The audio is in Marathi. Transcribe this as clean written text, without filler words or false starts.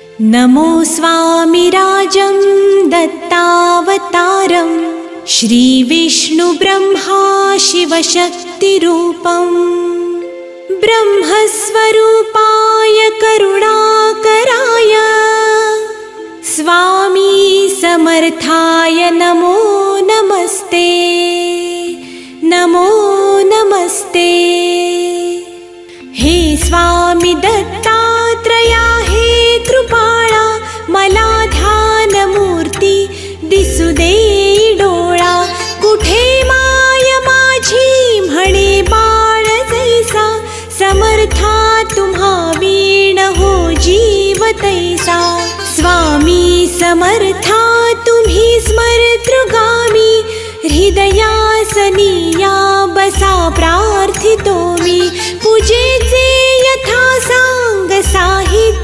नमो स्वामिराजं दत्तावतारं श्रीविष्णुब्रह्मा शिवशक्तिरूपं ब्रह्मस्वरूपाय करुणाकराय स्वामी समर्थाय नमो नमस्ते नमो नमस्ते। हे स्वामी दत्तात्रया हे कृपाळा मला ध्यानमूर्ती दिसू दे डोळा कुठे माय माझी म्हणे बाळ जैसा समर्था तुम्हा वीण हो जीव तैसा स्वामी समर्था तुम्ही स्मरतृगामी हृदयासनिया बसा प्रार्थितो मी पूजेचे यथा सांग साहित्य